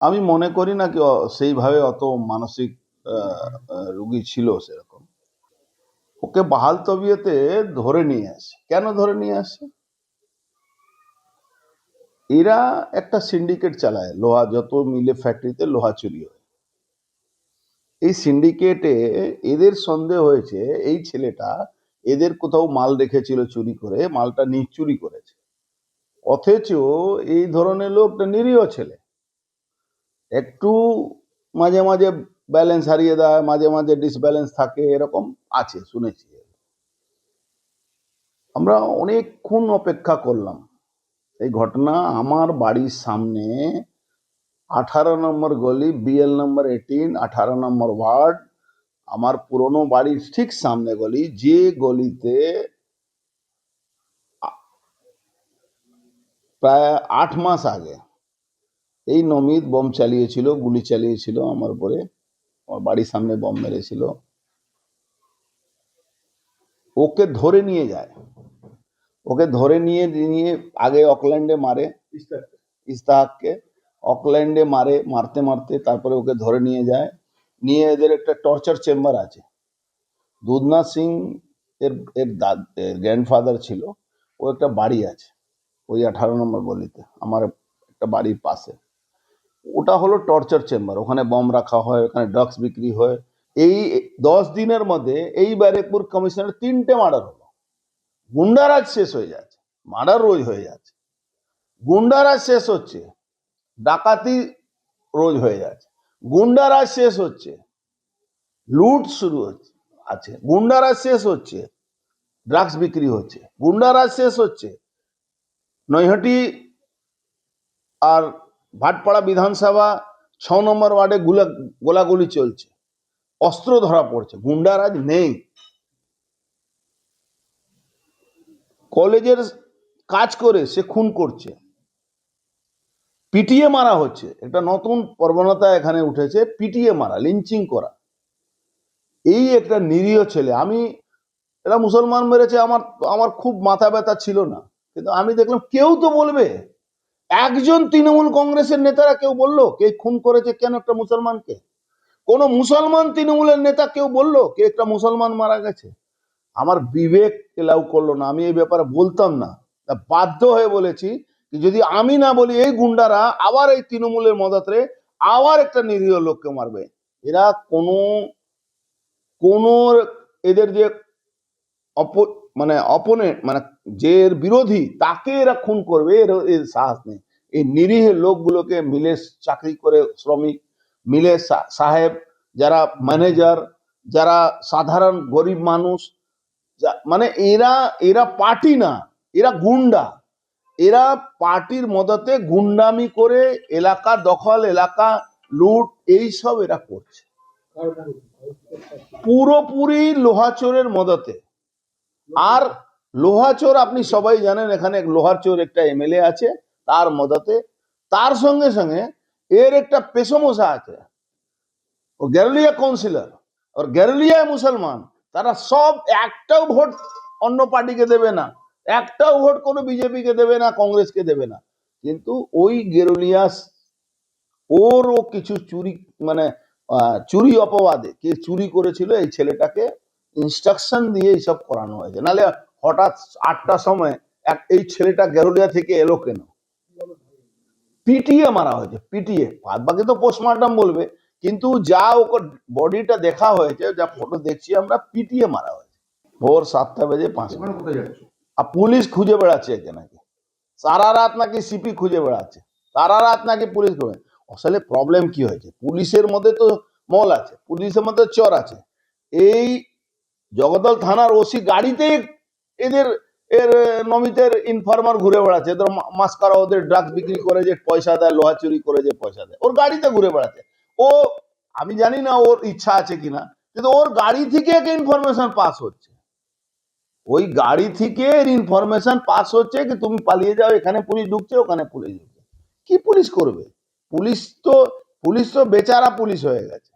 আমি মনে করি না কি সেইভাবে অত মানসিক রুগী ছিল সেরকম। ওকে বাহাল তবিয়তে ধরে নিয়ে আসে। কেন ধরে নিয়ে আসে? এরা একটা সিন্ডিকেট চালায়, লোহা যত মিলে ফ্যাক্টরিতে লোহা চুরি হয়। এই সিন্ডিকেটে এদের সন্দেহ হয়েছে এই ছেলেটা এদের কোথাও মাল রেখেছিল চুরি করে, মালটা চুরি করেছে। অথচ এই ধরনের লোক নিরীহ ছেলে, একটু মাঝে মাঝে ব্যালেন্স হারিয়ে দেয়, মাঝে মাঝে ডিসব্যালেন্স থাকে, এরকম আছে শুনেছি। আমরা অনেকক্ষণ অপেক্ষা করলাম। এই ঘটনা আমার বাড়ির সামনে, 18 নম্বর গলি, বিএল নম্বর 18, 18 নম্বর ওয়ার্ড, আমার পুরনো বাড়ির ঠিক সামনে গলি, যে গলিতে প্রায় 8 মাস আগে এই নমিত বম চালিয়েছিল, গুলি চালিয়েছিল আমার উপরে, আমার বাড়ির সামনে বম মেরেছিল। ওকে ধরে নিয়ে যায়, ওকে ধরে নিয়ে নিয়ে আগে অকল্যান্ডে মারে, ইস্তাহাককে অকল্যান্ডে মারে, মারতে মারতে তারপরে ওকে ধরে নিয়ে যায়, নিয়ে এদের একটা টর্চার চেম্বার আছে। দুধনাথ সিং এর এর গ্র্যান্ডফাদার ছিল, ও একটা বাড়ি আছে ওই 18 নম্বর গলিতে, আমার একটা বাড়ির পাশে। ওটা হলো টর্চার চেম্বার, ওখানে বম রাখা হয়, ওখানে ড্রাগস বিক্রি হয়। এই 10 দিনের মধ্যে এই ব্যারেকপুর কমিশনের 3টে মার্ডার হলো। গুন্ডারাজ শেষ হয়ে যাচ্ছে, মার্ডার রোজ হয়ে যাচ্ছে, গুন্ডারাজ শেষ হচ্ছে, ডাকাতি রোজ হয়ে যাচ্ছে, গুন্ডারাজ শেষ হচ্ছে, লুট শুরু হচ্ছে আছে, গুন্ডারাজ শেষ হচ্ছে, ড্রাগস বিক্রি হচ্ছে, গুন্ডারাজ শেষ হচ্ছে, নৈহাটি আর ভাটপাড়া বিধানসভা 6 নম্বর ওয়ার্ডে গোলাগুলি চলছে, অস্ত্র ধরা পড়ছে, গুন্ডারাজ নেই। কলেজের কাজ করে সে খুন করছে, পিটিয়ে মারা হচ্ছে। একটা নতুন প্রবণতা এখানে উঠেছে, পিটিয়ে মারা, লিঞ্চিং করা। এই একটা নিরীহ ছেলে, আমি এরা মুসলমান মেরেছে, আমার আমার খুব মাথা ব্যথা ছিল না, কিন্তু আমি দেখলাম কেউ তো বলবে। একজন তৃণমূল কংগ্রেসের নেতারা কেউ বললো কে খুন করেছে কেন একটা মুসলমানকে? কোন মুসলমান তৃণমূলের নেতা কেউ বললো কে একটা মুসলমান মারা গেছে? আমার বিবেক এলাও করলো না, আমি এই ব্যাপারে বলতাম না, বাধ্য হয়ে বলেছি যদি আমি না বলি এই গুন্ডারা আবার এই তৃণমূলের মদতে আবার একটা নিরীহ লোককে মারবে। এরা কোনো কোনো এদের যে মানে অপোনেন্ট, মানে যে বিরোধী, তাকে এরা খুন করবে, এর সাহস নেই। এই নিরীহ লোকগুলোকে মিলে চাকরি করে শ্রমিক, মিলে সাহেব, যারা ম্যানেজার, যারা সাধারণ গরিব মানুষ, মানে এরা এরা পার্টি না, এরা গুন্ডা। এরা পার্টির মদতে গুন্ডামি করে এলাকা দখল, এলাকা লুট, এই সব এরা করছে পুরোপুরি লোহাচোরের মদতে। আর লোহাচোর আপনি সবাই জানেন, এখানে লোহার চোর একটা এমএলএ আছে তার মদতে, তার সঙ্গে সঙ্গে এর একটা পেশমশা আছে, ও গ্যারুলিয়া কাউন্সিলর, আর গ্যারুলিয়া মুসলমান, তারা সব একটাও ভোট অন্য পার্টিকে দেবে না, একটাও ভোট কোনো বিজেপিকে দেবে না, কংগ্রেসকে দেবে না। কিন্তু ওই গেরুলিয়াস ওরও কিছু চুরি, মানে চুরি অপবাদে কে চুরি করেছিল এই ছেলেটাকে ইনস্ট্রাকশন দিয়ে এইসব করানো হয়েছে। নাহলে হঠাৎ 8টার সময় এই ছেলেটা গেরুলিয়া থেকে এলো কেন? পিটিয়ে মারা হয়েছে, পিটিয়ে। বাদ বাকি তো পোস্টমর্টম বলবে, কিন্তু যা ওকে বডিটা দেখা হয়েছে, যা ফটো দেখছি আমরা, পিটিয়ে মারা হয়েছে ভোর 7:05। আর পুলিশ খুঁজে বেড়াচ্ছে একে নাকি, সারা রাত নাকি সিপি খুঁজে বেড়াচ্ছে, সারা রাত নাকি পুলিশ খুঁজে। আসলে প্রবলেম কি হয়েছে, পুলিশের মধ্যে তো মল আছে, পুলিশের মধ্যে চোর আছে। এই জগদ্দল থানার ওসি গাড়িতে এদের এর নমিতের ইনফরমার ঘুরে বেড়াচ্ছে, এদের মাস্কারা, ওদের ড্রাগস বিক্রি করে যে পয়সা দেয়, লোহা চুরি করে যে পয়সা দেয়, ওর গাড়িতে ঘুরে বেড়াচ্ছে। ও, আমি জানি না ওর ইচ্ছা আছে কিনা, কিন্তু ওর গাড়ি থেকে একটা ইনফরমেশন পাস হচ্ছে, ওই গাড়ি থেকে ইনফরমেশন পাস হচ্ছে কি তুমি পালিয়ে যাও, এখানে পুলিশ ঢুকছে, ওখানে পুলিশ ঢুকছে। কি পুলিশ করবে? পুলিশ তো বেচারা পুলিশ হয়ে গেছে।